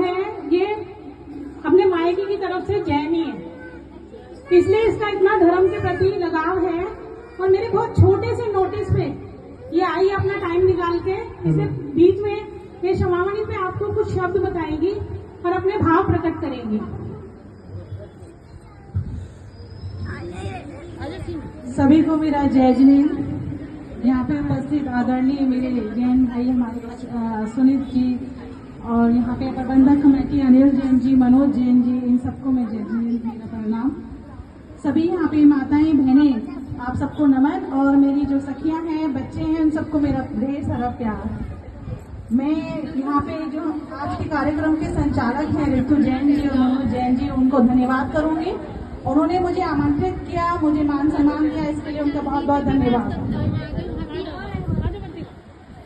है ये अपने मायके की तरफ से जैनी है, इसलिए इसका इतना धर्म के प्रति लगाव है। और मेरे बहुत छोटे से नोटिस पे ये आई अपना टाइम निकाल के, इसे बीच में ये क्षमावाणी पे आपको कुछ शब्द बताएंगी और अपने भाव प्रकट करेंगी। सभी को मेरा जय जिनेन्द्र। यहाँ पे उपस्थित आदरणीय मेरे जैन भाई हमारे सुनीत जी, और यहाँ पे प्रबंधक कमेटी अनिल जैन जी, मनोज जैन जी, इन सबको मैं जय जिनेन्द्र मेरा प्रणाम। सभी यहाँ पे माताएं बहनें आप सबको नमन, और मेरी जो सखियां हैं बच्चे हैं उन सबको मेरा ढेर सारा प्यार। मैं यहाँ पे जो आज के कार्यक्रम के संचालक हैं ऋतु जैन जी और मनोज जैन जी, उनको धन्यवाद करूंगी। उन्होंने मुझे आमंत्रित किया, मुझे मान सम्मान दिया, इसके लिए उनका बहुत बहुत धन्यवाद।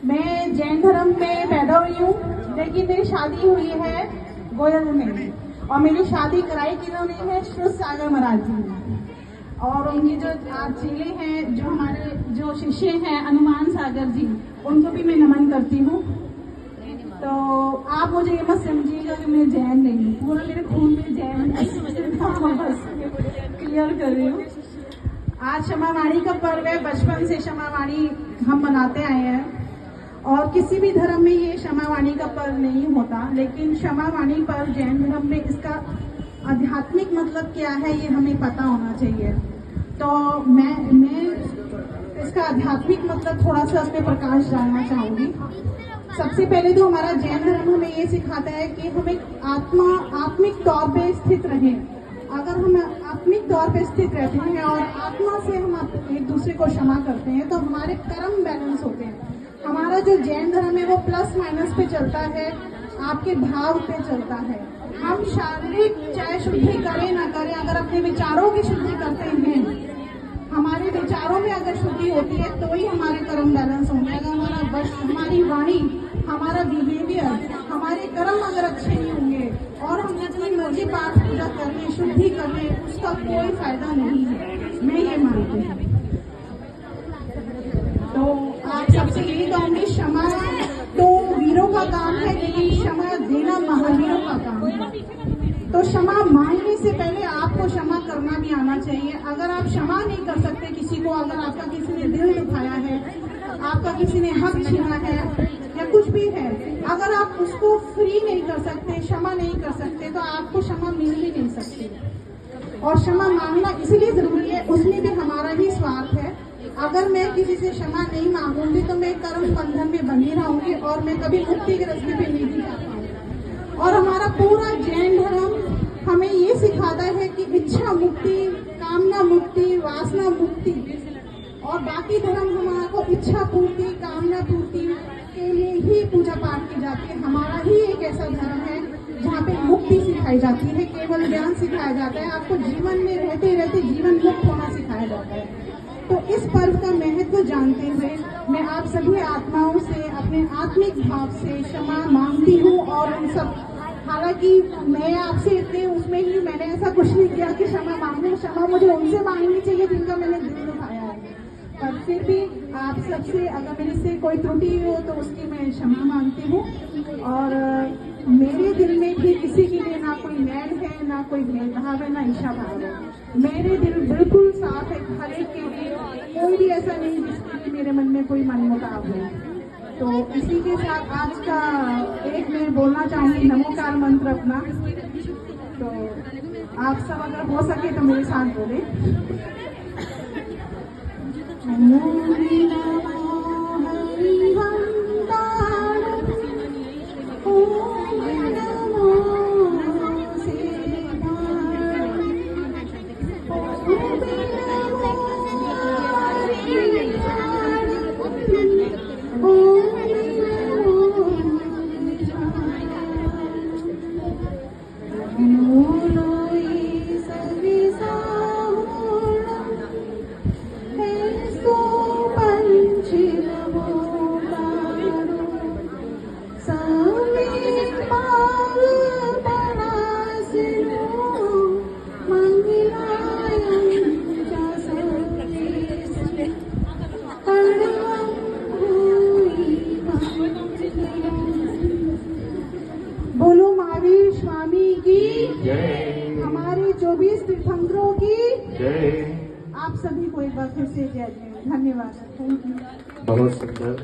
मैं जैन धर्म में पैदा हुई हूँ, लेकिन मेरी शादी हुई है गोयल में, और मेरी शादी कराई किन्होंने है श्रुत सागर महाराज जी ने। और उनकी जो चेले हैं, जो हमारे जो शिष्य हैं हनुमान सागर जी, उनको भी मैं नमन करती हूँ। तो आप मुझे ये मत समझिएगा कि मैं जैन नहीं हूँ, पूरा मेरे खून में जैन क्लियर कर रही हूँ। आज क्षमावाणी का पर्व है, बचपन से क्षमावाणी हम मनाते आए हैं, और किसी भी धर्म में ये क्षमावाणी का पर्व नहीं होता, लेकिन क्षमावाणी पर्व जैन धर्म में इसका आध्यात्मिक मतलब क्या है ये हमें पता होना चाहिए। तो मैं इसका आध्यात्मिक मतलब थोड़ा सा उसमें प्रकाश डालना चाहूंगी। सबसे पहले तो हमारा जैन धर्म हमें ये सिखाता है कि हमें आत्मिक तौर पे स्थित रहें। अगर हम आत्मिक तौर पे स्थित रहते हैं और आत्मा से हम एक दूसरे को क्षमा करते हैं तो हमारे कर्म बैलेंस होते हैं। हमारा जो जैन धर्म है वो प्लस माइनस पे चलता है, आपके भाव पे चलता है। हम शारीरिक चाहे शुद्धि करें ना करें, अगर अपने विचारों की शुद्धि करते हैं, हमारे विचारों में अगर शुद्धि होती है तो ही हमारे कर्म बैलेंस होंगे। अगर हमारी वाणी, हमारा बिहेवियर, हमारे कर्म अगर अच्छे नहीं होंगे और हम जितनी मर्जी पाठ पूजा कर लें, शुद्धि कर लें, उसका कोई फायदा नहीं है, मैं ये मानती हूँ। तो आप सबसे यही कहूँगी, क्षमा तो वीरों का काम है, लेकिन क्षमा देना महावीरों का काम है। तो क्षमा मांगने से पहले आपको क्षमा करना भी आना चाहिए। अगर आप क्षमा नहीं कर सकते किसी को, अगर आपका किसी ने दिल दुखाया है, आपका किसी ने हक छीना है या कुछ भी है, अगर आप उसको फ्री नहीं कर सकते, क्षमा नहीं कर सकते, तो आपको क्षमा मिल भी नहीं सकती। और क्षमा मांगना इसलिए जरूरी है, उसमें भी हमारा ही स्वार्थ है। अगर मैं किसी से क्षमा नहीं मांगूंगी तो मैं कर्म बंधन में बनी रहूंगी और मैं कभी मुक्ति के रास्ते पे नहीं जा पाऊंगी। और हमारा पूरा जैन धर्म हमें ये सिखाता है कि इच्छा मुक्ति, कामना मुक्ति, वासना मुक्ति, और बाकी धर्म हमारा को इच्छा पूर्ति, कामना पूर्ति के लिए ही पूजा पाठ की जाती है। हमारा ही एक ऐसा धर्म है जहाँ पे मुक्ति सिखाई जाती है, केवल ज्ञान सिखाया जाता है, आपको जीवन में रहते रहते जीवन मुक्त होना सिखाया जाता है। तो इस पर्व का महत्व जानते हुए मैं आप सभी आत्माओं से अपने आत्मिक भाव से क्षमा मांगती हूँ। और उन सब, हालांकि मैं आपसे इतने उसमें ही मैंने ऐसा कुछ नहीं किया कि क्षमा मांगूं, क्षमा मुझे उनसे मांगनी चाहिए जिनका मैंने दिल दुखाया है, पर फिर भी आप सबसे अगर मेरे से कोई त्रुटि हो तो उसकी मैं क्षमा मांगती हूँ। और मेरे दिल में भी किसी के लिए ना कोई मैल है, ना कोई भेदभाव है, ना ईर्ष्या भाव है। मेरे दिल बिल्कुल साफ है, हर एक के लिए, कोई भी ऐसा नहीं जिसके लिए मेरे मन में कोई मनमुटाव हो। तो इसी के साथ आज का एक मैं बोलना चाहूंगी नमोकार मंत्र अपना। तो आप सब अगर हो सके तो मेरे साथ बोले। स्वामी की जय, हमारे 24 तीर्थंकरों की जय। आप सभी को एक बार फिर से जय जय। धन्यवाद। Thank you. बहुत सुंदर।